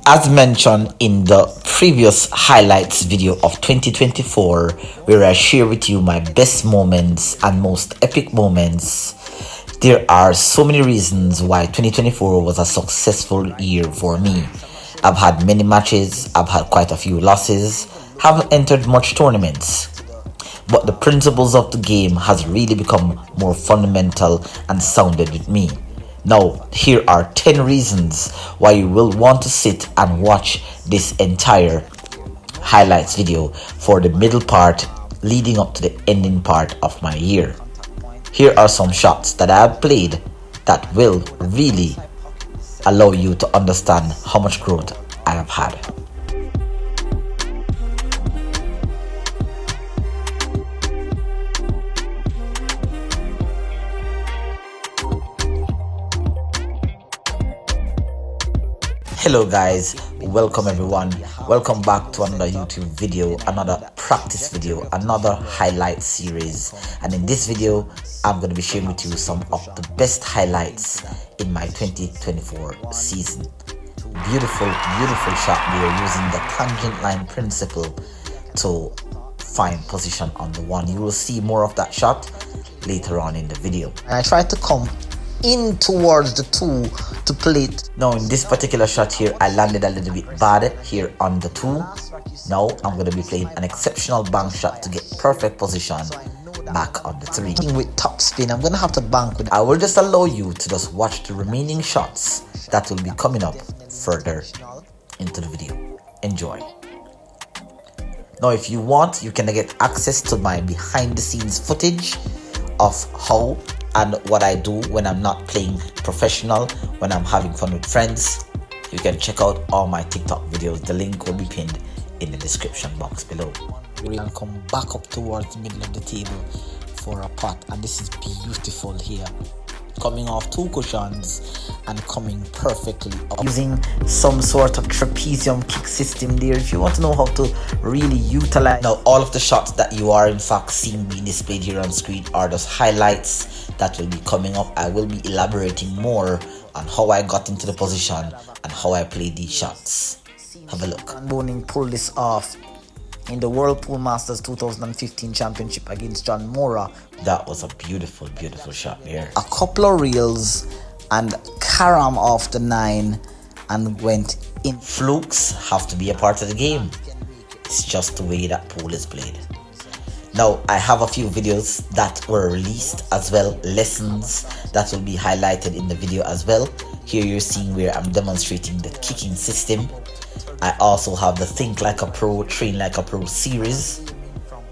As mentioned in the previous highlights video of 2024, where I share with you my best moments and most epic moments, there are so many reasons why 2024 was a successful year for me. I've had many matches, I've had quite a few losses, haven't entered much tournaments, but the principles of the game has really become more fundamental and sounded with me. Now, here are 10 reasons why you will want to sit and watch this entire highlights video for the middle part leading up to the ending part of my year. Here are some shots that I have played that will really allow you to understand how much growth I have had. Hello guys, welcome everyone, welcome back to another YouTube video, another practice video, another highlight series. And in this video I'm going to be sharing with you some of the best highlights in my 2024 season. Beautiful shot there using the tangent line principle to find position on the one. You will see more of that shot later on in the video. I tried to come in towards the two to play it. Now in this particular shot here, I landed a little bit bad here on the two. Now I'm going to be playing an exceptional bank shot to get perfect position back on the three. With top spin, I'm going to have to bank with. I will just allow you to just watch the remaining shots that will be coming up further into the video. Enjoy. Now if you want, you can get access to my behind the scenes footage of how and what I do when I'm not playing professional, when I'm having fun with friends. You can check out all my TikTok videos. The link will be pinned in the description box below. We can come back up towards the middle of the table for a pot, and this is beautiful here. Coming off two cushions and coming perfectly up. Using some sort of trapezium kick system there if you want to know how to really utilize. Now all of the shots that you are in fact seeing being displayed here on screen are just highlights that will be coming up. I will be elaborating more on how I got into the position and how I played these shots. Have a look. Boning pulled this off in the Whirlpool Masters 2015 Championship against John Mora. That was a beautiful shot there. A couple of reels and carom off the 9 and went in. Flukes have to be a part of the game. It's just the way that pool is played. Now I have a few videos that were released as well, lessons that will be highlighted in the video as well. Here you're seeing where I'm demonstrating the kicking system. I also have the Think Like a Pro, Train Like a Pro series.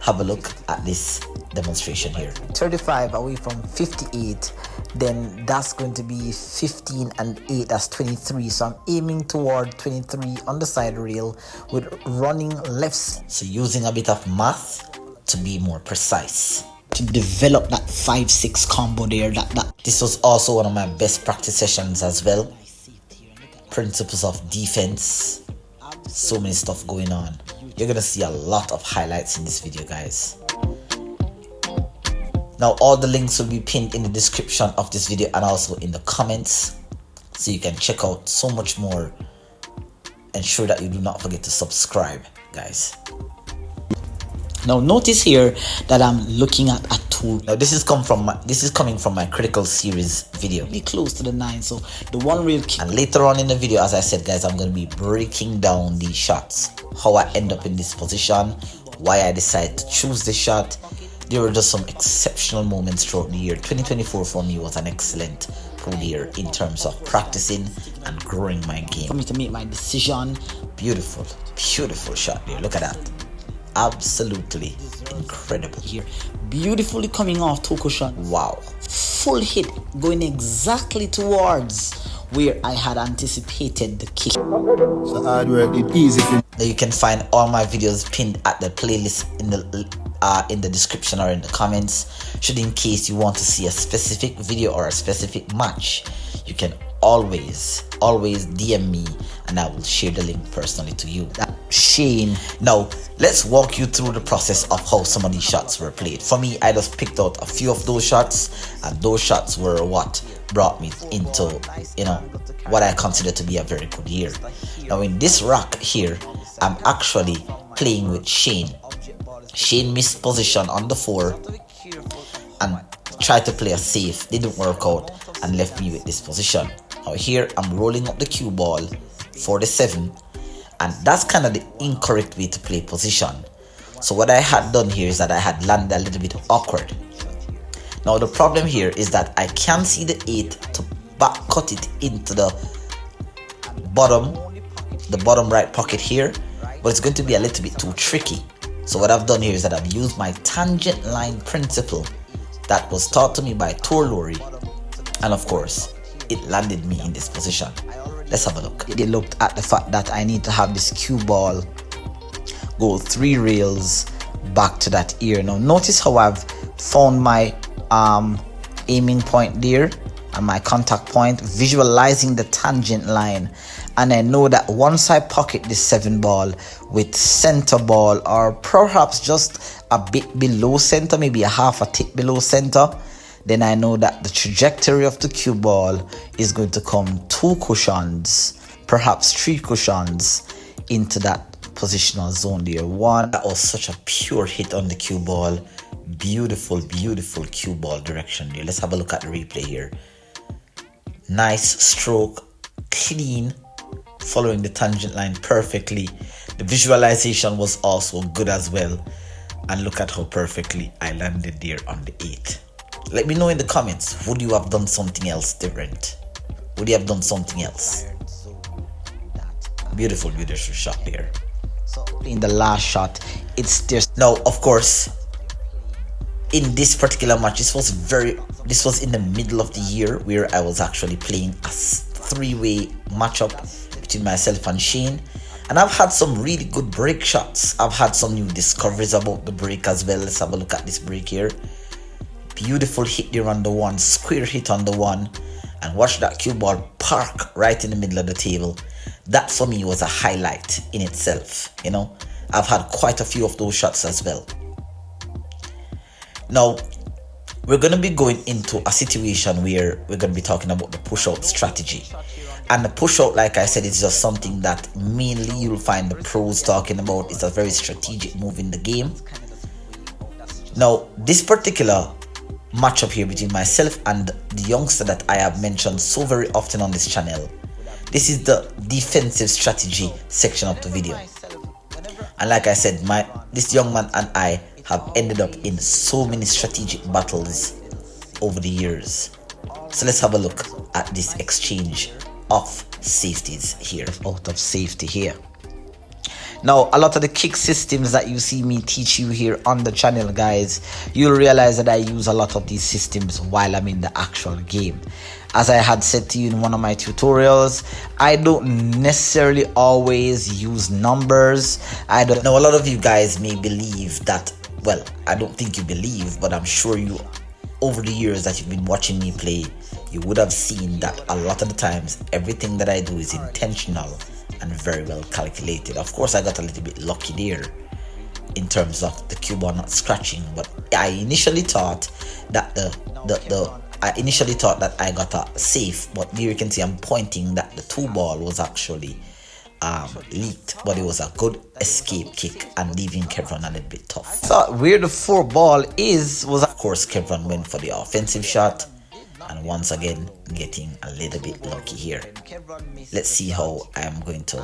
Have a look at this demonstration here. 35 away from 58, then that's going to be 15 and 8, that's 23. So I'm aiming toward 23 on the side rail with running lefts. So using a bit of math to be more precise, to develop that 5-6 combo there. This was also one of my best practice sessions as well. Principles of defense. So many stuff going on. You're gonna see a lot of highlights in this video, guys. Now all the links will be pinned in the description of this video and also in the comments, so you can check out so much more. Ensure that you do not forget to subscribe, guys. Now notice here that I'm looking at a tool. Now this is coming from my critical series video. Be close to the 9, so the one real kick. And later on in the video, as I said, guys, I'm going to be breaking down these shots, how I end up in this position, why I decided to choose this shot. There were just some exceptional moments throughout the year. 2024 for me was an excellent pool year in terms of practicing and growing my game. For me to make my decision. Beautiful shot there. Look at that. Absolutely incredible here. Beautifully coming off two cushion. Wow. Full hit going exactly towards where I had anticipated the kick. So hard work, it's easy. Now you can find all my videos pinned at the playlist in the description or in the comments. Should in case you want to see a specific video or a specific match, you can always DM me and I will share the link personally to you. Shane. Now let's walk you through the process of how some of these shots were played. For me, I just picked out a few of those shots, and those shots were what brought me into, what I consider to be a very good year. Now in this rack here, I'm actually playing with Shane. Shane missed position on the 4 and tried to play a safe, didn't work out, and left me with this position. Now here I'm rolling up the cue ball for the 7, and that's kind of the incorrect way to play position. So what I had done here is that I had landed a little bit awkward. Now the problem here is that I can see the 8 to back cut it into the bottom right pocket here, but it's going to be a little bit too tricky. So what I've done here is that I've used my tangent line principle that was taught to me by Tor Lori, and of course it landed me in this position. Let's have a look. They looked at the fact that I need to have this cue ball go 3 rails back to that ear. Now notice how I've found my aiming point there and my contact point, visualizing the tangent line, and I know that once I pocket this 7 ball with center ball, or perhaps just a bit below center, maybe a half a tick below center, then I know that the trajectory of the cue ball is going to come 2 cushions, perhaps 3 cushions into that positional zone there. One, that was such a pure hit on the cue ball. Beautiful cue ball direction there. Let's have a look at the replay here. Nice stroke, clean, following the tangent line perfectly. The visualization was also good as well, and look at how perfectly I landed there on the 8. Let me know in the comments, would you have done something else different? Would you have done something else? Beautiful shot there. In the last shot, it's just now, of course, in this particular match, this was in the middle of the year where I was actually playing a 3-way matchup between myself and Shane, and I've had some really good break shots. I've had some new discoveries about the break as well. Let's have a look at this break here. Beautiful hit there on the 1, square hit on the 1, and watch that cue ball park right in the middle of the table. That for me was a highlight in itself. I've had quite a few of those shots as well. Now we're going to be going into a situation where we're going to be talking about the push out strategy, and the push out, like I said, is just something that mainly you'll find the pros talking about. It's a very strategic move in the game. Now this particular matchup here between myself and the youngster that I have mentioned so very often on this channel, this is the defensive strategy section of the video, and like I said, this young man and I have ended up in so many strategic battles over the years. So let's have a look at this exchange of safeties here. Out of safety here. Now, a lot of the kick systems that you see me teach you here on the channel, guys, you'll realize that I use a lot of these systems while I'm in the actual game. As I had said to you in one of my tutorials, I don't necessarily always use numbers. Now, a lot of you guys may believe that, well, I don't think you believe, but I'm sure you, over the years that you've been watching me play, you would have seen that a lot of the times everything that I do is intentional and very well calculated. Of course, I got a little bit lucky there in terms of the cue ball not scratching, but I initially thought that I got a safe, but here you can see I'm pointing that the 2 ball was actually leaked, but it was a good escape kick and leaving Kevron a little bit tough. So where the 4 ball was, of course, Kevron went for the offensive shot, and once again getting a little bit lucky here. Let's see how I am going to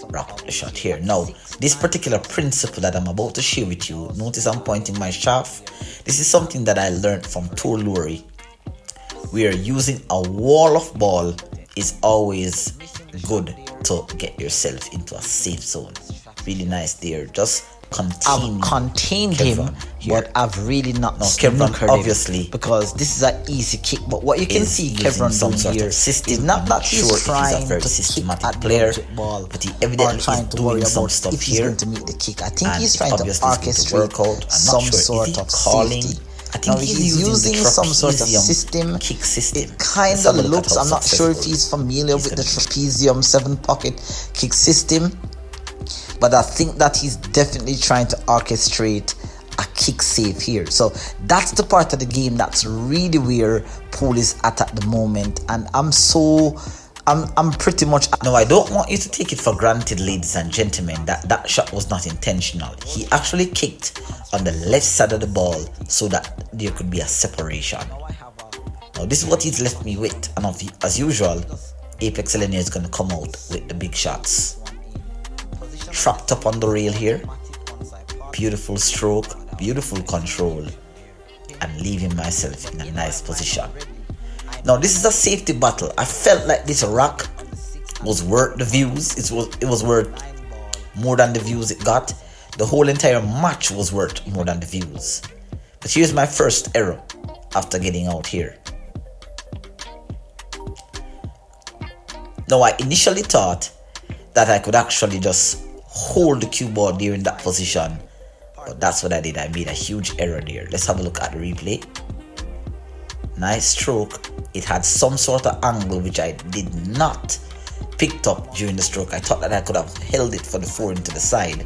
wrap up the shot here. Now, this particular principle that I'm about to share with you, notice I'm pointing my shaft. This is something that I learned from Tor Lori, where using a wall of ball is always good to get yourself into a safe zone. Really nice there. Just I've contained him, but I've really not Kevron, obviously, because this is an easy kick. But what you can see Kevron doing here is not that he's trying to kick at player, but he evidently is doing some stuff if he's going to meet the kick. I think he's trying to orchestrate some sort of safety. I think he's using some sort of system. Kick system. It kind of looks, I'm not sure if he's familiar with the trapezium 7 pocket kick system, but I think that he's definitely trying to orchestrate a kick save here. So that's the part of the game that's really where Pool is at the moment, and I'm pretty much. No, I don't want you to take it for granted, ladies and gentlemen, that shot was not intentional. He actually kicked on the left side of the ball so that there could be a separation. Now this is what he's left me with, and as usual, Apex Elenia is going to come out with the big shots. Trapped up on the rail here. Beautiful stroke, beautiful control, and leaving myself in a nice position. Now this is a safety battle. I felt like this rack was worth the views. It was worth more than the views it got. The whole entire match was worth more than the views. But here's my first error after getting out here. Now I initially thought that I could actually just hold the cue ball there in that position, but that's what I did. I made a huge error there. Let's have a look at the replay. Nice stroke. It had some sort of angle which I did not pick up during the stroke. I thought that I could have held it for the 4 into the side.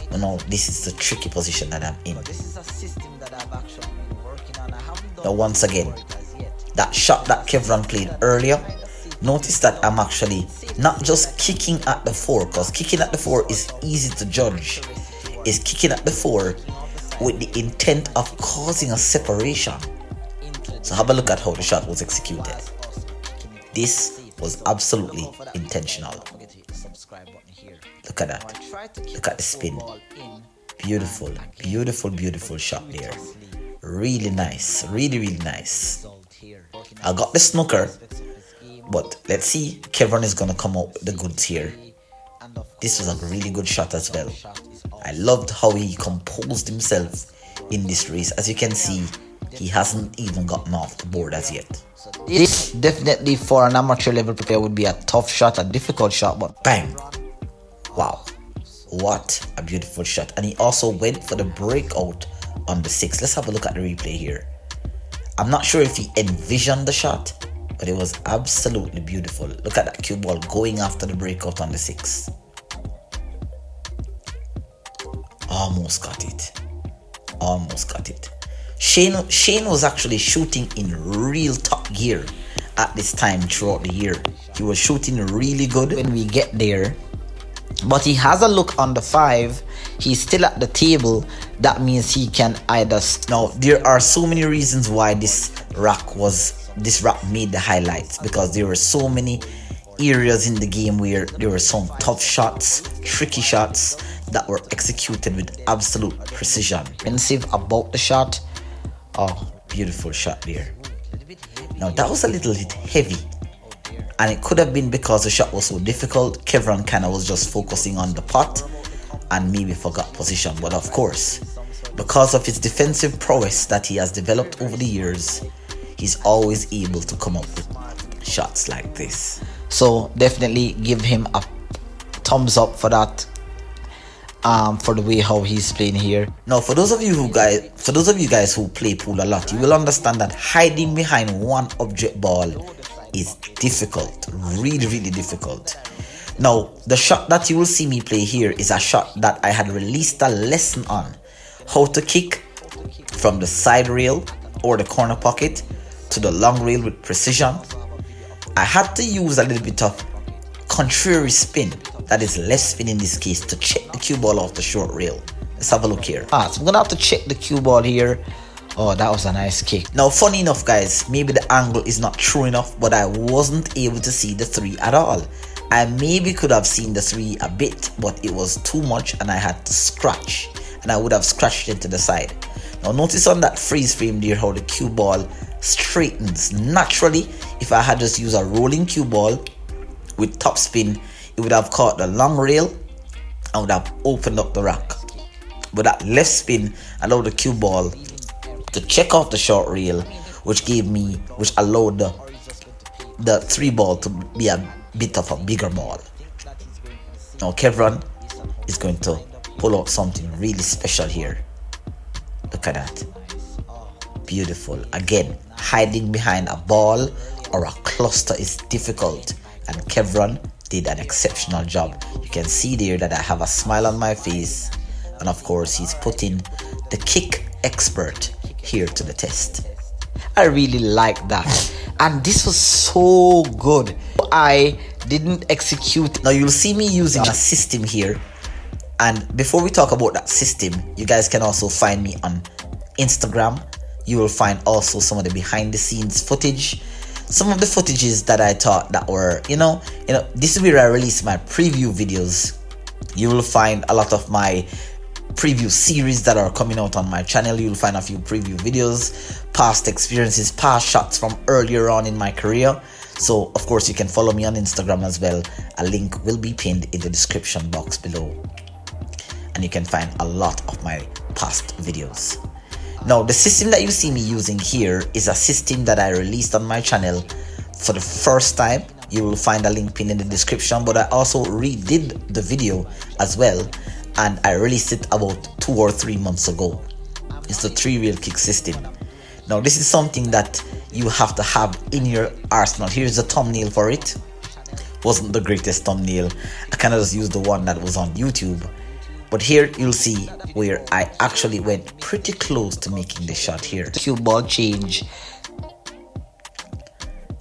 But no, this is the tricky position that I'm in. Now once again, that shot that Kevron played earlier, notice that I'm actually not just kicking at the 4, because kicking at the 4 is easy to judge. It's kicking at the 4 with the intent of causing a separation. So have a look at how the shot was executed. This was absolutely intentional. Look at that. Look at the spin. Beautiful, beautiful, beautiful shot there. Really nice. Really, really nice. I got the snooker, but let's see. Kevron is going to come out with the goods here. This was a really good shot as well. I loved how he composed himself in this race. As you can see, he hasn't even gotten off the board as yet. This definitely for an amateur level player would be a tough shot, a difficult shot, but bang! Wow, what a beautiful shot. And he also went for the breakout on the 6. Let's have a look at the replay here. I'm not sure if he envisioned the shot, but it was absolutely beautiful. Look at that cue ball going after the breakout on the 6. Almost got it. Almost got it. Shane was actually shooting in real top gear at this time throughout the year. He was shooting really good when we get there. But he has a look on the 5. He's still at the table. That means he can either... Now, there are so many reasons why this rack made the highlights, because there were so many areas in the game where there were some tough shots, tricky shots that were executed with absolute precision. Defensive about the shot. Oh, beautiful shot there. Now that was a little bit heavy, and it could have been because the shot was so difficult. Kevron kind of was just focusing on the pot and maybe forgot position. But of course, because of his defensive prowess that he has developed over the years, he's always able to come up with shots like this. So definitely give him a thumbs up for that. For the way how he's playing here. Now, for those of you guys who play pool a lot, you will understand that hiding behind one object ball is difficult, really, really difficult. Now, the shot that you will see me play here is a shot that I had released a lesson on, how to kick from the side rail or the corner pocket to the long rail with precision. I had to use a little bit of contrary spin, that is left spin in this case, to check the cue ball off the short rail. Let's have a look here. So I'm gonna have to check the cue ball here. Oh, that was a nice kick. Now, funny enough, guys, maybe the angle is not true enough, but I wasn't able to see the 3 at all. I maybe could have seen the 3 a bit, but it was too much and I had to scratch, and I would have scratched it to the side. Now notice on that freeze frame there how the cue ball straightens naturally. If I had just used a rolling cue ball with top spin, it would have caught the long rail and would have opened up the rack. But that left spin allowed the cue ball to check off the short rail, which allowed the 3 ball to be a bit of a bigger ball. Now Kevron is going to pull out something really special here. Look at that. Beautiful. Again, hiding behind a ball or a cluster is difficult, and Kevron did an exceptional job. You can see there that I have a smile on my face And of course, he's putting the kick expert here to the test. I really like that, and this was so good. I didn't execute. Now you'll see me using a system here, and before we talk about that system, you guys can also find me on Instagram. You will find also some of the behind the scenes footage, some of the footages that I thought that were, this is where I release my preview videos. You will find a lot of my preview series that are coming out on my channel. You'll find a few preview videos, past experiences, past shots from earlier on in my career. So of course you can follow me on Instagram as well. A link will be pinned in the description box below, and you can find a lot of my past videos. Now the system that you see me using here is a system that I released on my channel for the first time. You will find a link pinned in the description, but I also redid the video as well, and I released it about 2 or 3 months ago. It's the 3-reel kick system. Now this is something that you have to have in your arsenal. Here's the thumbnail for it. Wasn't the greatest thumbnail. I kind of just used the one that was on YouTube. But here you'll see where I actually went pretty close to making the shot here. Cue ball change.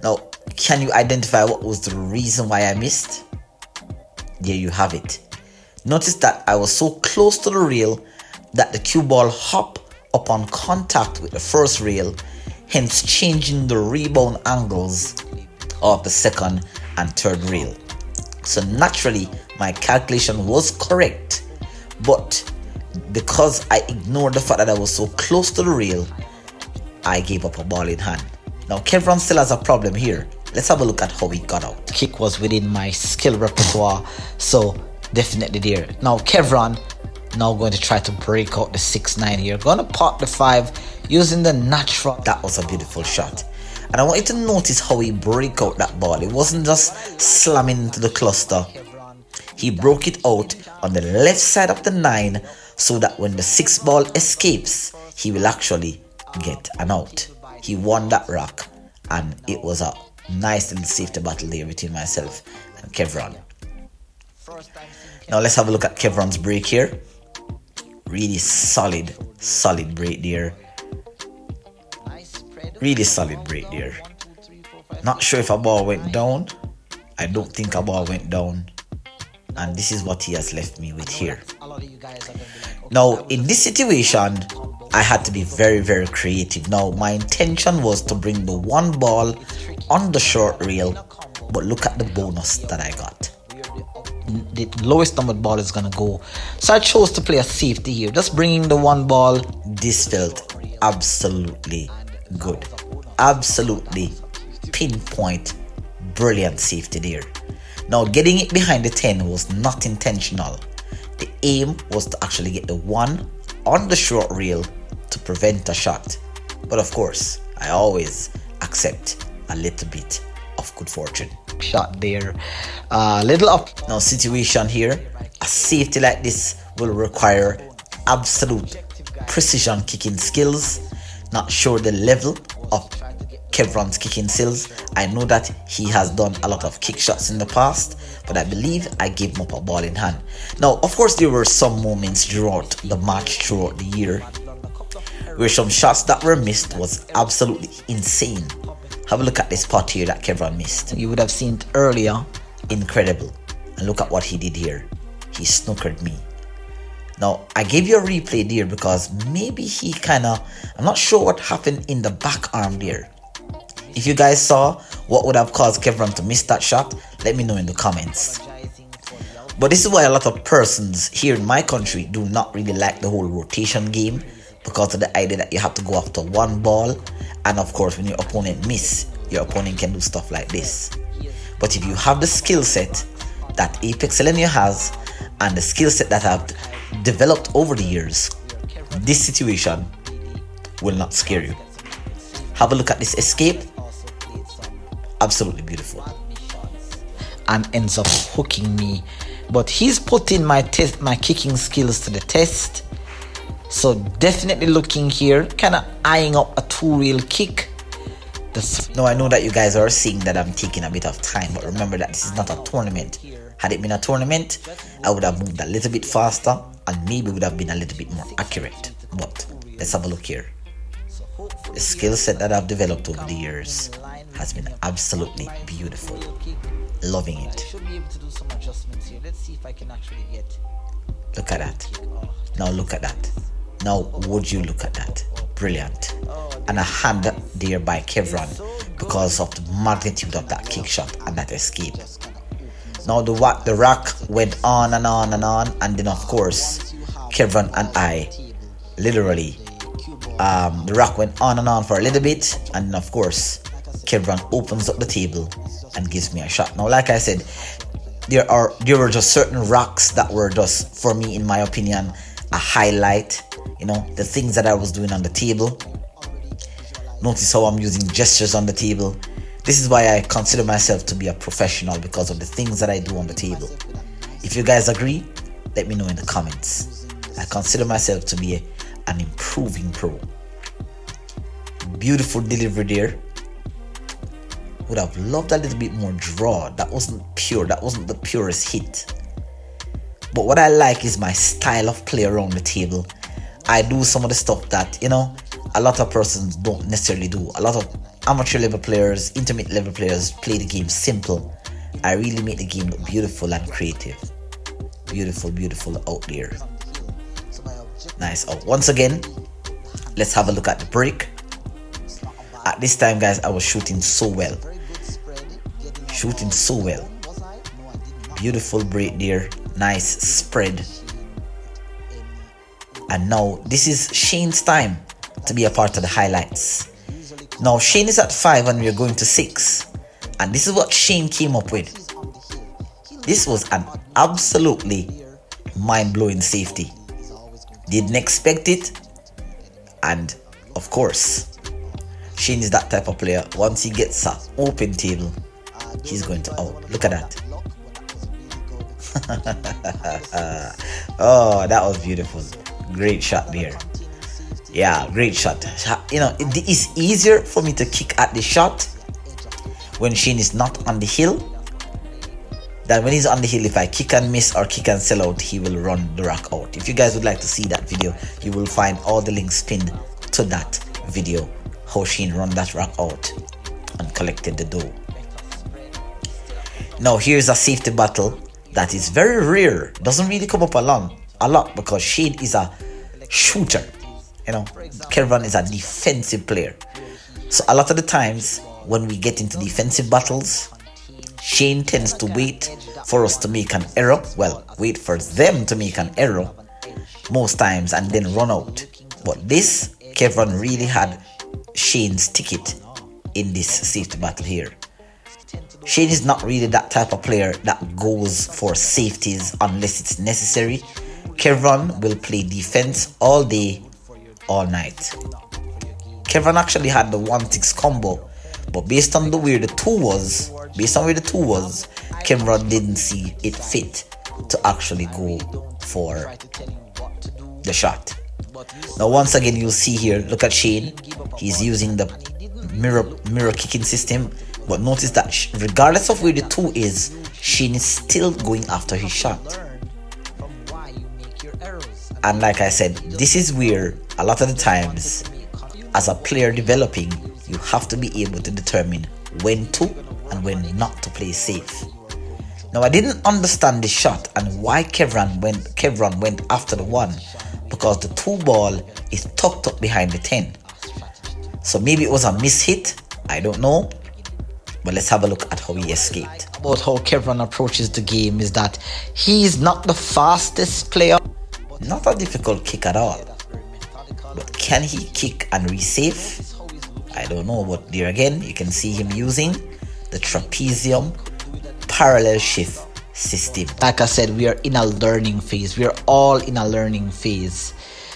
Now, can you identify what was the reason why I missed? There you have it. Notice that I was so close to the rail that the cue ball hopped upon contact with the first rail, hence changing the rebound angles of the second and third rail. So naturally, my calculation was correct, but because I ignored the fact that I was so close to the rail, I gave up a ball in hand. Now Kevron still has a problem here. Let's have a look at how he got out. The kick was within my skill repertoire, so definitely there. Now Kevron now going to try to break out the 6-9 here. Gonna pot the 5 using the natural. That was a beautiful shot, and I want you to notice how he broke out that ball. It wasn't just slamming into the cluster. He broke it out on the left side of the 9, so that when the 6 ball escapes, he will actually get an out. He won that rock, and it was a nice little safety battle there between myself and Kevron. Now let's have a look at Kevron's break here. Really solid break there. Really solid break there. Not sure if a ball went down. I don't think a ball went down. And this is what he has left me with here. Now in this situation, I had to be very, very creative. Now my intention was to bring the 1 ball on the short rail, but look at the bonus that I got. The lowest numbered ball is gonna go, so I chose to play a safety here, just bringing the 1 ball. This felt absolutely good, absolutely pinpoint, brilliant safety there. Now getting it behind the 10 was not intentional. The aim was to actually get the 1 on the short rail to prevent a shot, but of course I always accept a little bit of good fortune. Shot there, little up. Now situation here, a safety like this will require absolute precision kicking skills. Not sure the level of Kevron's kicking skills. I know that he has done a lot of kick shots in the past, but I believe I gave him up a ball in hand. Now of course there were some moments throughout the match, throughout the year, where some shots that were missed was absolutely insane. Have a look at this pot here that Kevron missed. You would have seen it earlier. Incredible. And look at what he did here. He snookered me. Now I gave you a replay there because maybe he I'm not sure what happened in the back arm there. If you guys saw what would have caused Kevron to miss that shot, let me know in the comments. But this is why a lot of persons here in my country do not really like the whole rotation game, because of the idea that you have to go after 1 ball, and of course when your opponent miss, your opponent can do stuff like this. But if you have the skill set that Apex Selenia has, and the skill set that I've developed over the years, this situation will not scare you. Have a look at this escape. Absolutely beautiful. And ends up hooking me. But he's putting my kicking skills to the test. So definitely looking here, kind of eyeing up a 2-reel kick. Now I know that you guys are seeing that I'm taking a bit of time, but remember that this is not a tournament. Had it been a tournament, I would have moved a little bit faster and maybe would have been a little bit more accurate. But let's have a look here. The skill set that I've developed over the years has been absolutely beautiful. Loving it. Look at that. Now look at that. Now would you look at that? Brilliant. And a hand there by Kevron because of the magnitude of that kick shot and that escape. Now the rack went on and on and on, and then of course Kevron and I literally the rack went on and on for a little bit, and then of course Kevron opens up the table and gives me a shot. Now like I said, there were just certain racks that were just, for me in my opinion, a highlight. You know, the things that I was doing on the table. Notice how I'm using gestures on the table. This is why I consider myself to be a professional, because of the things that I do on the table. If you guys agree, let me know in the comments. I consider myself to be an improving pro. Beautiful delivery there. Would have loved a little bit more draw. That wasn't pure. That wasn't the purest hit. But what I like is my style of play around the table. I do some of the stuff that, you know, a lot of persons don't necessarily do. A lot of amateur level players, intermediate level players play the game simple. I really make the game look beautiful and creative. Beautiful, beautiful out there. Nice out. Once again, let's have a look at the break. At this time, guys, I was shooting so well. Shooting so well. Beautiful break there. Nice spread. And now this is Shane's time to be a part of the highlights. Now Shane is at 5 and we're going to 6. And this is what Shane came up with. This was an absolutely mind-blowing safety. Didn't expect it. And of course, Shane is that type of player. Once he gets an open table, he's going to out. Look at that. Oh, that was beautiful. Great shot there. Yeah, great shot. You know, it is easier for me to kick at the shot when Shane is not on the hill than when he's on the hill. If I kick and miss or kick and sell out, he will run the rack out. If you guys would like to see that video, you will find all the links pinned to that video, how Shane run that rack out and collected the dough. Now here's a safety battle that is very rare. Doesn't really come up a lot because Shane is a shooter. You know, Kevron is a defensive player. So a lot of the times when we get into defensive battles, Shane tends to wait for us to make an error. Well, wait for them to make an error most times and then run out. But this, Kevron really had Shane's ticket in this safety battle here. Shane is not really that type of player that goes for safeties unless it's necessary. Kevron will play defense all day, all night. Kevron actually had the 1-6 combo, but based on where the 2 was, Kevron didn't see it fit to actually go for the shot. Now once again, you'll see here, look at Shane. He's using the mirror kicking system, but notice that regardless of where the 2 is, Shane is still going after his shot. And like I said, this is where a lot of the times as a player developing, you have to be able to determine when to and when not to play safe. Now I didn't understand the shot and why Kevron went after the 1, because the 2 ball is tucked up behind the 10. So maybe it was a mishit, I don't know. But let's have a look at how he escaped. About how Kevron approaches the game is that he's not the fastest player. Not a difficult kick at all. But can he kick and resave? I don't know. But there again, you can see him using the trapezium parallel shift system. Like I said, we are in a learning phase. We are all in a learning phase.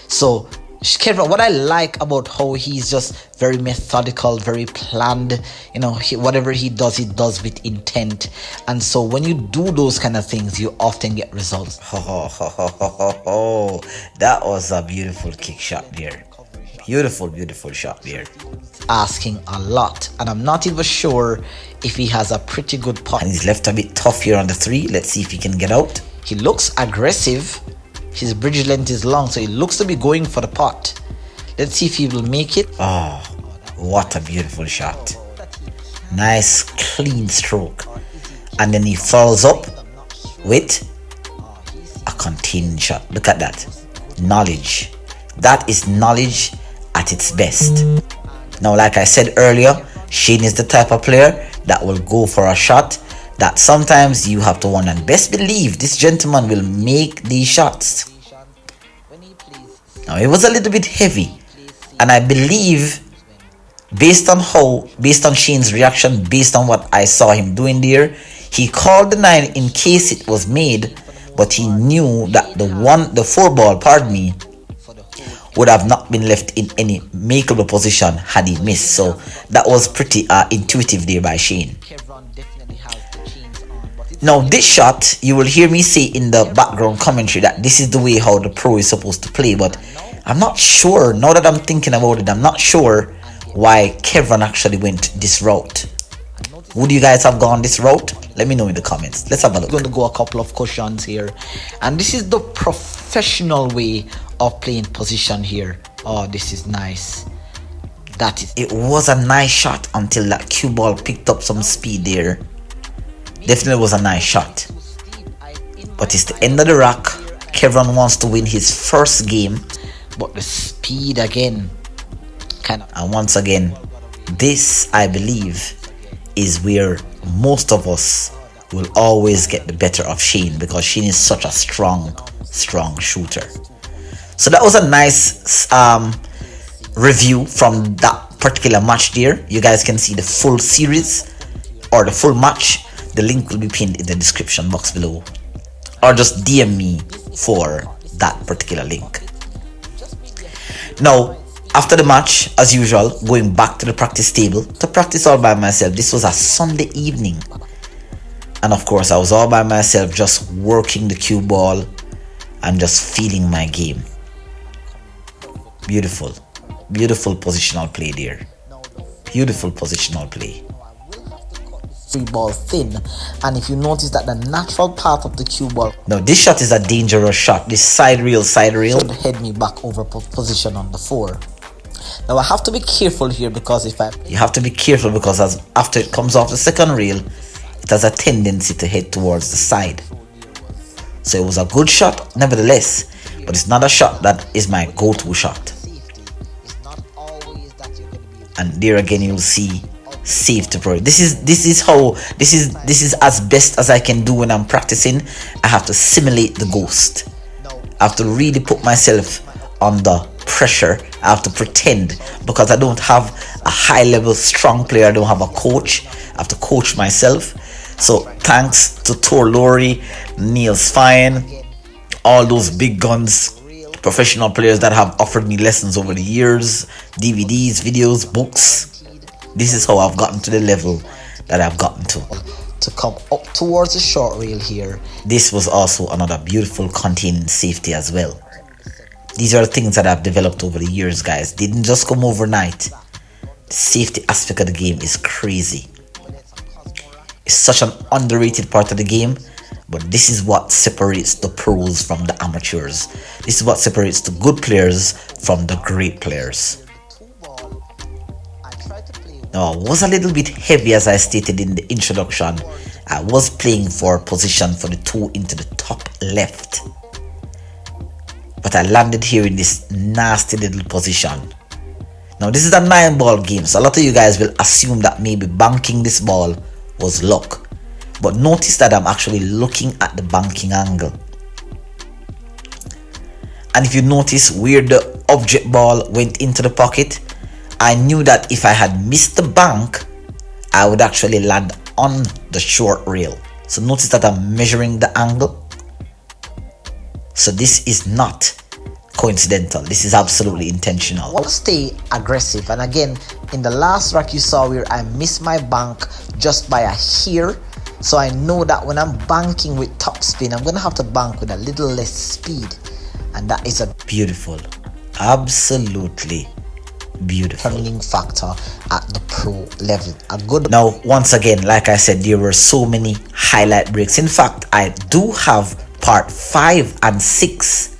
So Kevron, what I like about how he's just very methodical, very planned, you know, whatever he does with intent. And so when you do those kind of things, you often get results. That was a beautiful kick shot there. Beautiful shot there. Asking a lot, and I'm not even sure if he has a pretty good putt. And he's left a bit tough here on the 3. Let's see if he can get out. He looks aggressive. His bridge length is long, so he looks to be going for the putt. Let's see if he will make it. Oh, what a beautiful shot. Nice clean stroke. And then he follows up with a contained shot. Look at that. Knowledge. That is knowledge at its best. Now, like I said earlier, Shane is the type of player that will go for a shot that sometimes you have to wonder. And best believe this gentleman will make these shots. Now, it was a little bit heavy, and I believe based on Shane's reaction, based on what I saw him doing there, he called the 9 in case it was made, but he knew that the 4 ball, pardon me, would have not been left in any makeable position had he missed. So that was pretty intuitive there by Shane. Now, this shot, you will hear me say in the background commentary that this is the way how the pro is supposed to play, but I'm not sure. Now that I'm thinking about it, I'm not sure why Kevin actually went this route. Would you guys have gone this route? Let me know in the comments. Let's have a look. We're going to go a couple of cushions here, and this is the professional way of playing position here. Oh, this is nice. It was a nice shot until that cue ball picked up some speed there. Definitely was a nice shot, but it's the end of the rack. Kevin wants to win his first game, but the speed again and once again, this I believe is where most of us will always get the better of Shane, because Shane is such a strong shooter. So that was a nice review from that particular match there. You guys can see the full series or the full match. The link will be pinned in the description box below, or just DM me for that particular link. Now, after the match, as usual, going back to the practice table to practice all by myself. This was a Sunday evening, and of course I was all by myself, just working the cue ball and just feeling my game. Beautiful positional play there. Beautiful positional play. 3 ball thin, and if you notice that the natural path of the cue ball. Now, this shot is a dangerous shot. This side rail should head me back over position on the 4. Now I have to be careful here, because you have to be careful because after it comes off the second rail, it has a tendency to head towards the side. So it was a good shot nevertheless, but it's not a shot that is my go-to shot. And there again you'll see save to pro. This is as best as I can do when I'm practicing. I have to simulate the ghost. I have to really put myself under pressure. I have to pretend, because I don't have a high level strong player. I don't have a coach. I have to coach myself. So thanks to Tor Lowry, Neil Fine, all those big guns, professional players that have offered me lessons over the years, DVDs, videos, books. This is how I've gotten to the level that I've gotten to come up towards the short rail here. This was also another beautiful containing safety as well. These are things that I've developed over the years, guys. They didn't just come overnight. The safety aspect of the game is crazy. It's such an underrated part of the game, but this is what separates the pros from the amateurs. This is what separates the good players from the great players. Now, I was a little bit heavy, as I stated in the introduction. I was playing for position for the 2 into the top left, but I landed here in this nasty little position. Now, this is a 9 ball game, so a lot of you guys will assume that maybe banking this ball was luck, but notice that I'm actually looking at the banking angle. And if you notice where the object ball went into the pocket, I knew that if I had missed the bank, I would actually land on the short rail. So notice that I'm measuring the angle. So this is not coincidental. This is absolutely intentional. I want to stay aggressive. And again, in the last rack you saw where I missed my bank just by a hair. So I know that when I'm banking with top spin, I'm going to have to bank with a little less speed. And that is a beautiful, absolutely beautiful. Determining factor at the pro level. A good. Now, once again, like I said, there were so many highlight breaks. In fact, I do have part 5 and 6,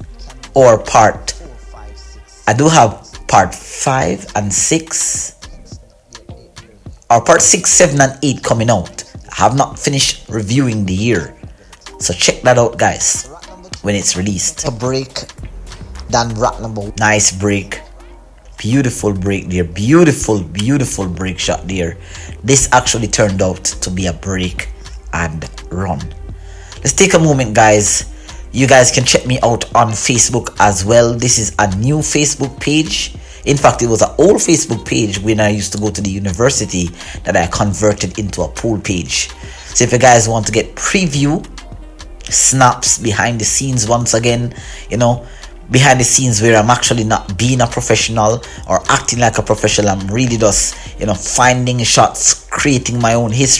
or I do have part 5 and 6, or part 6, 7, and 8 coming out. I have not finished reviewing the year, so check that out, guys, when it's released. A break than rack number. Nice break. Beautiful break there. Beautiful break shot there. This actually turned out to be a break and run. Let's take a moment, guys. You guys can check me out on Facebook as well. This is a new Facebook page. In fact, it was an old Facebook page when I used to go to the university that I converted into a pool page. So if you guys want to get preview snaps behind the scenes, once again, behind the scenes where I'm actually not being a professional or acting like a professional, I'm really just finding shots, creating my own history.